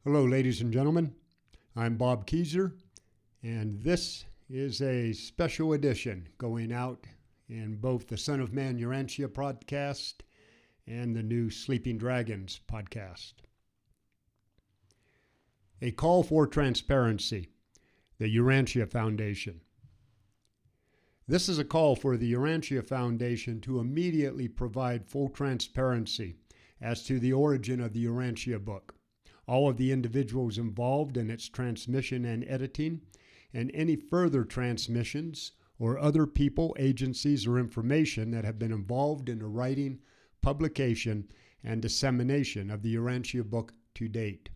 Hello, ladies and gentlemen. I'm Bob Keyser, and this is a special edition going out in both the Son of Man Urantia podcast and the new Sleeping Dragons podcast. A call for transparency, the Urantia Foundation. This is a call for the Urantia Foundation to immediately provide full transparency as to the origin of the Urantia Book, all of the individuals involved in its transmission and editing, and any further transmissions or other people, agencies, or information that have been involved in the writing, publication, and dissemination of the Urantia Book to date.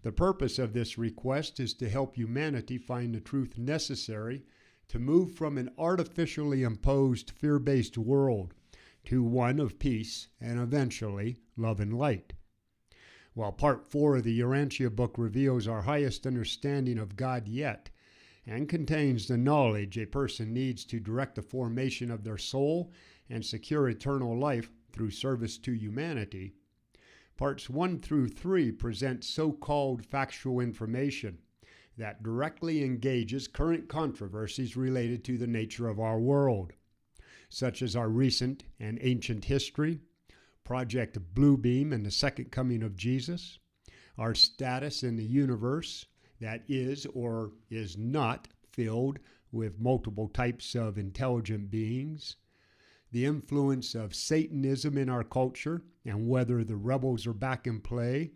The purpose of this request is to help humanity find the truth necessary to move from an artificially imposed, fear-based world to one of peace and eventually love and light. While Part 4 of the Urantia Book reveals our highest understanding of God yet and contains the knowledge a person needs to direct the formation of their soul and secure eternal life through service to humanity, Parts 1 through 3 present so-called factual information that directly engages current controversies related to the nature of our world, such as our recent and ancient history, Project Bluebeam and the Second Coming of Jesus, our status in the universe that is or is not filled with multiple types of intelligent beings, the influence of Satanism in our culture and whether the rebels are back in play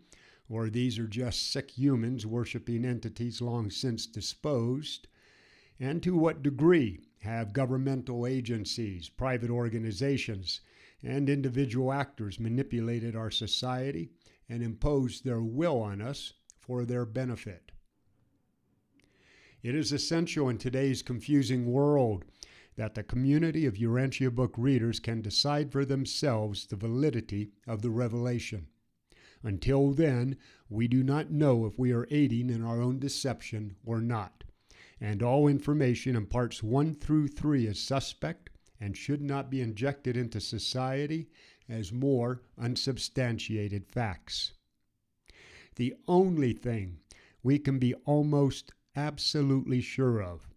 or these are just sick humans worshiping entities long since disposed, and to what degree have governmental agencies, private organizations, and individual actors manipulated our society and imposed their will on us for their benefit. It is essential in today's confusing world that the community of Urantia Book readers can decide for themselves the validity of the revelation. Until then, we do not know if we are aiding in our own deception or not, and all information in Parts 1 through 3 is suspect and should not be injected into society as more unsubstantiated facts. The only thing we can be almost absolutely sure of,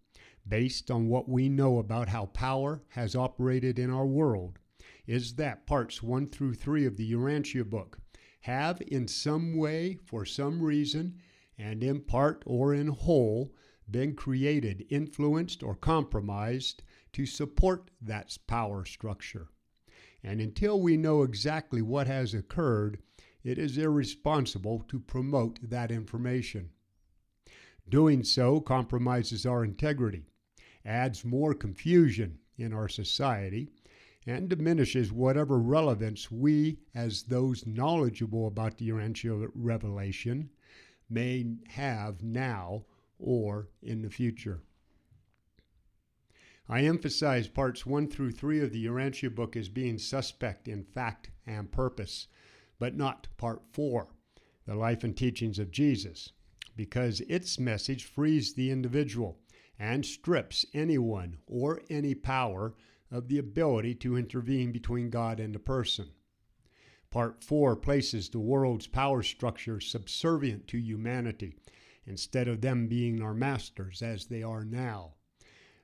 based on what we know about how power has operated in our world, is that Parts 1 through 3 of the Urantia Book have in some way, for some reason, and in part or in whole, been created, influenced, or compromised to support that power structure. And until we know exactly what has occurred, it is irresponsible to promote that information. Doing so compromises our integrity, adds more confusion in our society, and diminishes whatever relevance we, as those knowledgeable about the Urantia revelation, may have now or in the future. I emphasize Parts 1 through 3 of the Urantia Book as being suspect in fact and purpose, but not Part 4, the life and teachings of Jesus, because its message frees the individual and strips anyone or any power of the ability to intervene between God and the person. Part 4 places the world's power structure subservient to humanity, instead of them being our masters as they are now.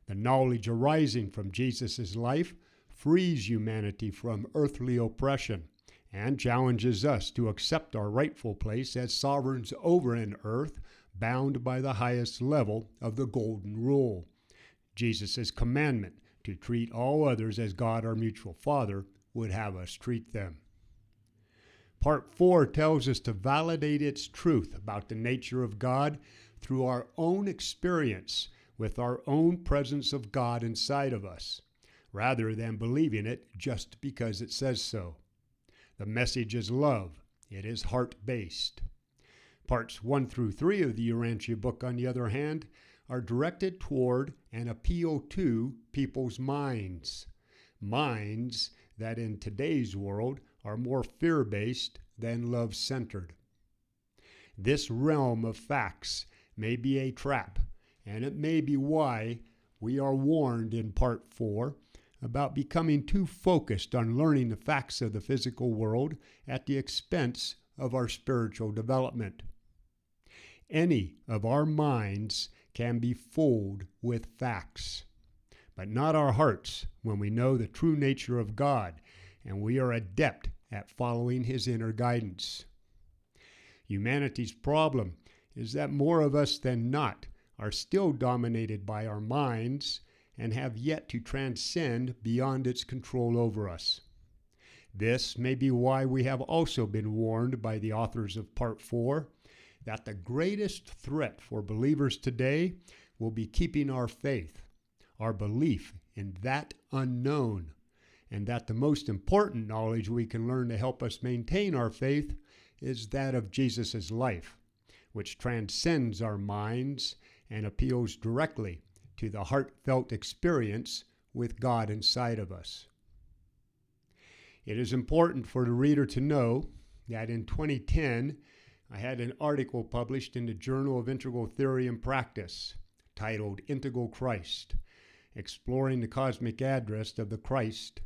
The knowledge arising from Jesus' life frees humanity from earthly oppression and challenges us to accept our rightful place as sovereigns over an earth bound by the highest level of the Golden Rule, Jesus' commandment to treat all others as God, our mutual Father, would have us treat them. Part 4 tells us to validate its truth about the nature of God through our own experience with our own presence of God inside of us, rather than believing it just because it says so. The message is love. It is heart-based. Parts 1 through 3 of the Urantia Book, on the other hand, are directed toward and appeal to people's minds. Minds that in today's world are more fear-based than love-centered. This realm of facts may be a trap, and it may be why we are warned in Part 4 about becoming too focused on learning the facts of the physical world at the expense of our spiritual development. Any of our minds can be fooled with facts, but not our hearts when we know the true nature of God and we are adept at following His inner guidance. Humanity's problem is that more of us than not are still dominated by our minds and have yet to transcend beyond its control over us. This may be why we have also been warned by the authors of Part 4 that the greatest threat for believers today will be keeping our faith, our belief in that unknown, and that the most important knowledge we can learn to help us maintain our faith is that of Jesus' life, which transcends our minds and appeals directly to the heartfelt experience with God inside of us. It is important for the reader to know that in 2010, I had an article published in the Journal of Integral Theory and Practice titled Integral Christ, exploring the cosmic address of the Christ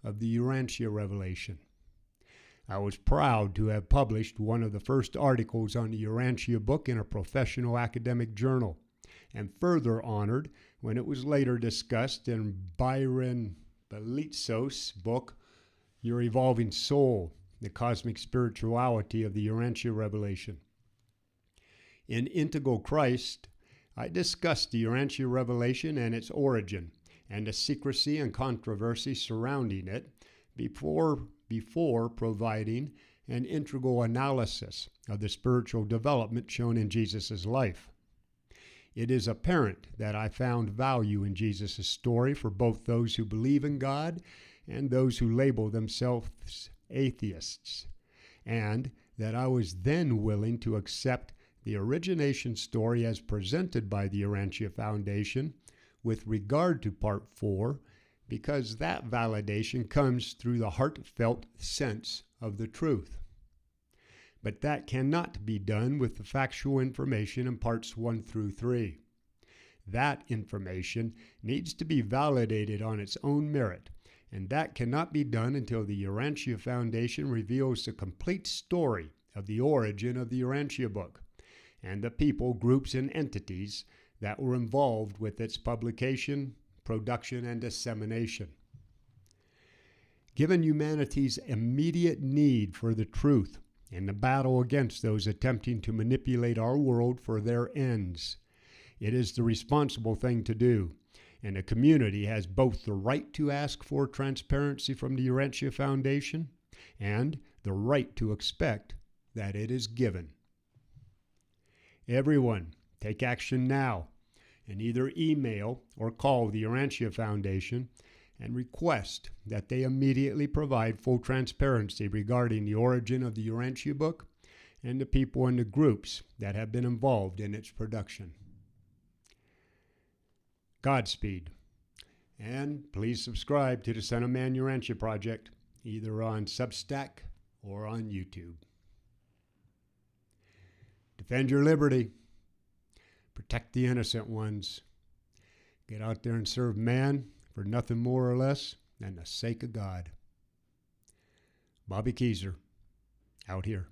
of the Urantia revelation. I was proud to have published one of the first articles on the Urantia Book in a professional academic journal, and further honored when it was later discussed in Byron Belitsos' book, Your Evolving Soul, the Cosmic Spirituality of the Urantia Revelation. In Integral Christ, I discussed the Urantia Revelation and its origin, and the secrecy and controversy surrounding it before providing an integral analysis of the spiritual development shown in Jesus' life. It is apparent that I found value in Jesus' story for both those who believe in God and those who label themselves atheists, and that I was then willing to accept the origination story as presented by the Urantia Foundation with regard to Part 4, because that validation comes through the heartfelt sense of the truth. But that cannot be done with the factual information in Parts 1 through 3. That information needs to be validated on its own merit, and that cannot be done until the Urantia Foundation reveals the complete story of the origin of the Urantia Book and the people, groups, and entities that were involved with its publication, production, and dissemination. Given humanity's immediate need for the truth and the battle against those attempting to manipulate our world for their ends, it is the responsible thing to do, and the community has both the right to ask for transparency from the Urantia Foundation and the right to expect that it is given. Everyone, take action now and either email or call the Urantia Foundation and request that they immediately provide full transparency regarding the origin of the Urantia Book and the people and the groups that have been involved in its production. Godspeed, and please subscribe to the Son of Man Urantia Project, either on Substack or on YouTube. Defend your liberty. Protect the innocent ones. Get out there and serve man for nothing more or less than the sake of God. Bobby Keyser, out here.